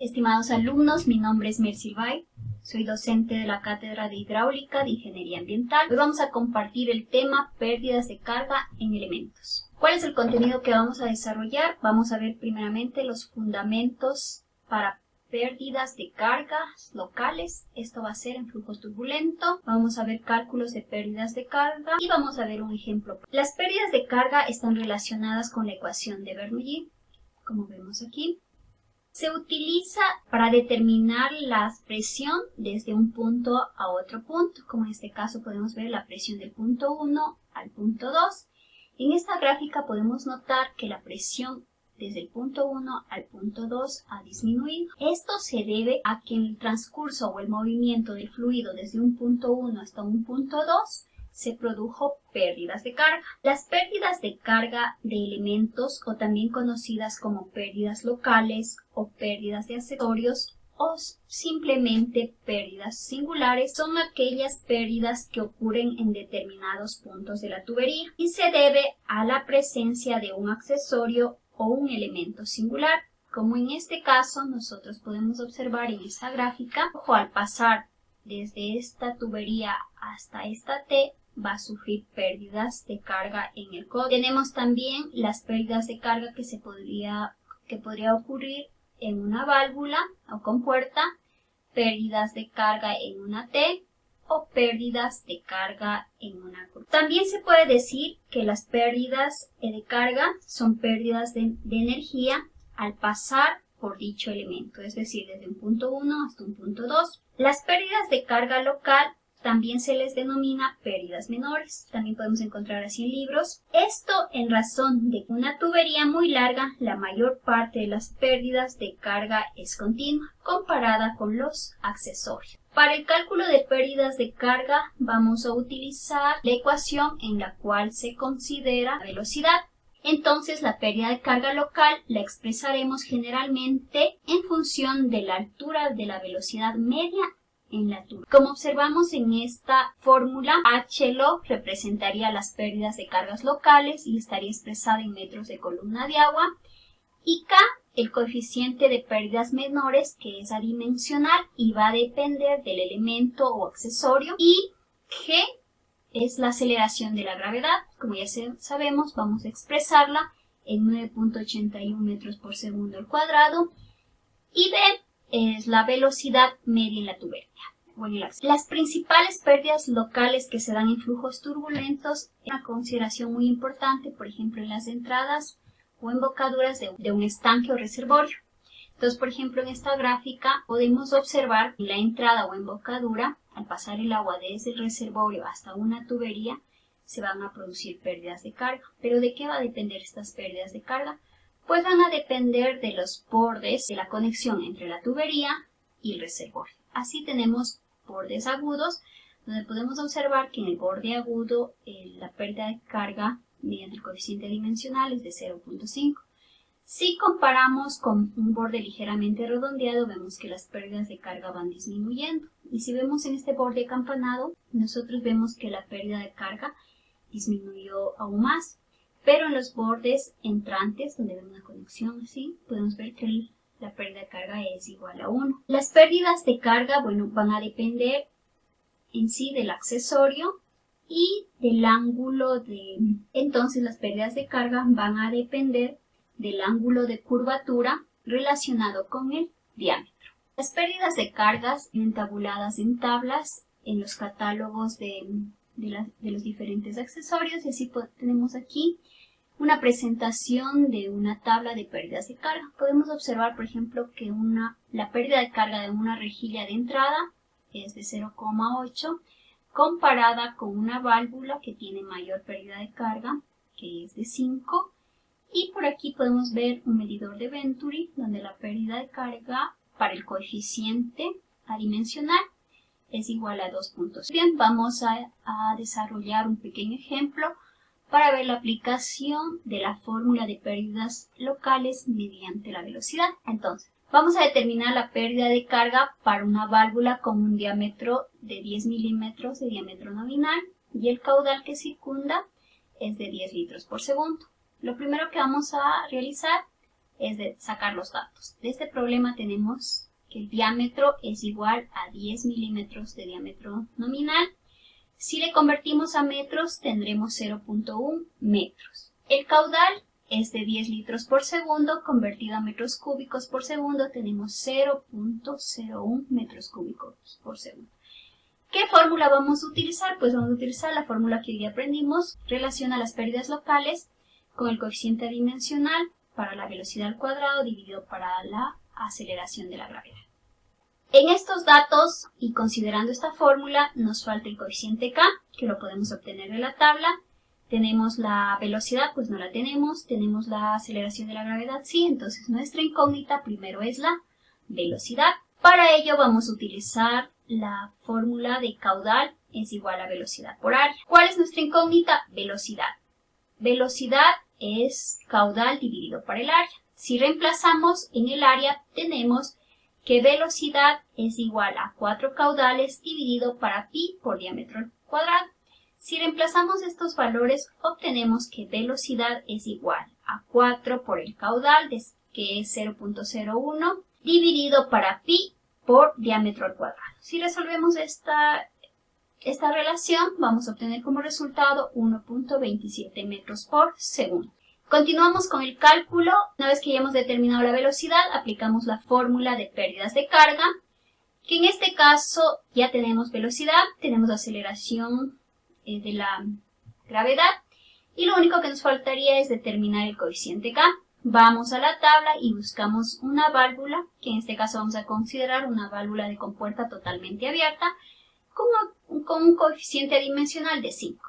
Estimados alumnos, mi nombre es Mercy Bay, soy docente de la Cátedra de Hidráulica de Ingeniería Ambiental. Hoy vamos a compartir el tema pérdidas de carga en elementos. ¿Cuál es el contenido que vamos a desarrollar? Vamos a ver primeramente los fundamentos para pérdidas de cargas locales. Esto va a ser en flujo turbulento. Vamos a ver cálculos de pérdidas de carga y vamos a ver un ejemplo. Las pérdidas de carga están relacionadas con la ecuación de Bernoulli, como vemos aquí. Se utiliza para determinar la presión desde un punto a otro punto, como en este caso podemos ver la presión del punto 1 al punto 2. En esta gráfica podemos notar que la presión desde el punto 1 al punto 2 ha disminuido. Esto se debe a que en el transcurso o el movimiento del fluido desde un punto 1 hasta un punto 2 se produjo pérdidas de carga. Las pérdidas de carga de elementos, o también conocidas como pérdidas locales o pérdidas de accesorios o simplemente pérdidas singulares, son aquellas pérdidas que ocurren en determinados puntos de la tubería y se debe a la presencia de un accesorio o un elemento singular, como en este caso nosotros podemos observar en esta gráfica. Ojo, al pasar desde esta tubería hasta esta T va a sufrir pérdidas de carga en el codo. Tenemos también las pérdidas de carga que podría ocurrir en una válvula o compuerta, pérdidas de carga en una T o pérdidas de carga en una curva. También se puede decir que las pérdidas de carga son pérdidas de energía al pasar por dicho elemento, es decir, desde un punto 1 hasta un punto 2. Las pérdidas de carga local también se les denomina pérdidas menores, también podemos encontrar así en libros. Esto en razón de que una tubería muy larga, la mayor parte de las pérdidas de carga es continua, comparada con los accesorios. Para el cálculo de pérdidas de carga vamos a utilizar la ecuación en la cual se considera la velocidad. Entonces la pérdida de carga local la expresaremos generalmente en función de la altura de la velocidad media en la tubería. Como observamos en esta fórmula, H log representaría las pérdidas de cargas locales y estaría expresada en metros de columna de agua, y K el coeficiente de pérdidas menores, que es adimensional y va a depender del elemento o accesorio, y G es la aceleración de la gravedad. Como ya sabemos, vamos a expresarla en 9.81 metros por segundo al cuadrado, y B es la velocidad media en la tubería. Bueno, las principales pérdidas locales que se dan en flujos turbulentos es una consideración muy importante, por ejemplo, en las entradas o embocaduras de un estanque o reservorio. Entonces, por ejemplo, en esta gráfica podemos observar que en la entrada o embocadura, al pasar el agua desde el reservorio hasta una tubería, se van a producir pérdidas de carga. ¿Pero de qué va a depender estas pérdidas de carga? Pues van a depender de los bordes de la conexión entre la tubería y el reservorio. Así tenemos bordes agudos, donde podemos observar que en el borde agudo la pérdida de carga mediante el coeficiente dimensional es de 0.5. Si comparamos con un borde ligeramente redondeado, vemos que las pérdidas de carga van disminuyendo. Y si vemos en este borde acampanado, nosotros vemos que la pérdida de carga disminuyó aún más. Pero en los bordes entrantes, donde vemos una conexión así, podemos ver que la pérdida de carga es igual a 1. Las pérdidas de carga, van a depender en sí del accesorio y del ángulo de... Entonces las pérdidas de carga van a depender del ángulo de curvatura relacionado con el diámetro. Las pérdidas de cargas vienen tabuladas en tablas en los catálogos de los diferentes accesorios, y así tenemos aquí una presentación de una tabla de pérdidas de carga. Podemos observar, por ejemplo, que la pérdida de carga de una rejilla de entrada es de 0,8 comparada con una válvula que tiene mayor pérdida de carga, que es de 5. Y por aquí podemos ver un medidor de Venturi, donde la pérdida de carga para el coeficiente adimensional es igual a 2.5. Bien, vamos a desarrollar un pequeño ejemplo para ver la aplicación de la fórmula de pérdidas locales mediante la velocidad. Entonces, vamos a determinar la pérdida de carga para una válvula con un diámetro de 10 milímetros de diámetro nominal y el caudal que circunda es de 10 litros por segundo. Lo primero que vamos a realizar es de sacar los datos. De este problema tenemos que el diámetro es igual a 10 milímetros de diámetro nominal. Si le convertimos a metros, tendremos 0.1 metros. El caudal es de 10 litros por segundo, convertido a metros cúbicos por segundo, tenemos 0.01 metros cúbicos por segundo. ¿Qué fórmula vamos a utilizar? Pues vamos a utilizar la fórmula que hoy aprendimos, relaciona las pérdidas locales con el coeficiente adimensional para la velocidad al cuadrado dividido para la aceleración de la gravedad. En estos datos y considerando esta fórmula nos falta el coeficiente k, que lo podemos obtener de la tabla. Tenemos la velocidad, pues no la tenemos. Tenemos la aceleración de la gravedad, sí. Entonces nuestra incógnita primero es la velocidad. Para ello vamos a utilizar la fórmula de caudal es igual a velocidad por área. ¿Cuál es nuestra incógnita? Velocidad. Velocidad es caudal dividido por el área. Si reemplazamos en el área tenemos que velocidad es igual a 4 caudales dividido para pi por diámetro al cuadrado. Si reemplazamos estos valores, obtenemos que velocidad es igual a 4 por el caudal, que es 0.01, dividido para pi por diámetro al cuadrado. Si resolvemos esta relación, vamos a obtener como resultado 1.27 metros por segundo. Continuamos con el cálculo. Una vez que ya hemos determinado la velocidad, aplicamos la fórmula de pérdidas de carga, que en este caso ya tenemos velocidad, tenemos aceleración de la gravedad, y lo único que nos faltaría es determinar el coeficiente k. Vamos a la tabla y buscamos una válvula, que en este caso vamos a considerar una válvula de compuerta totalmente abierta, con un coeficiente adimensional de 5.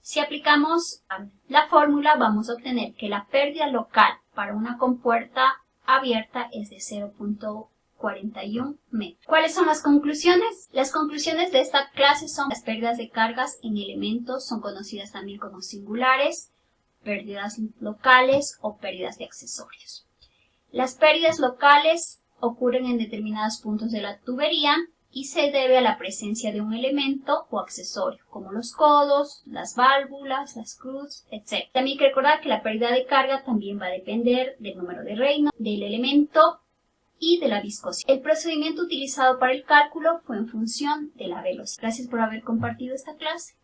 Si aplicamos la fórmula, vamos a obtener que la pérdida local para una compuerta abierta es de 0.41 metros. ¿Cuáles son las conclusiones? Las conclusiones de esta clase son: las pérdidas de cargas en elementos son conocidas también como singulares, pérdidas locales o pérdidas de accesorios. Las pérdidas locales ocurren en determinados puntos de la tubería y se debe a la presencia de un elemento o accesorio, como los codos, las válvulas, las cruces, etc. También hay que recordar que la pérdida de carga también va a depender del número de Reynolds, del elemento y de la viscosidad. El procedimiento utilizado para el cálculo fue en función de la velocidad. Gracias por haber compartido esta clase.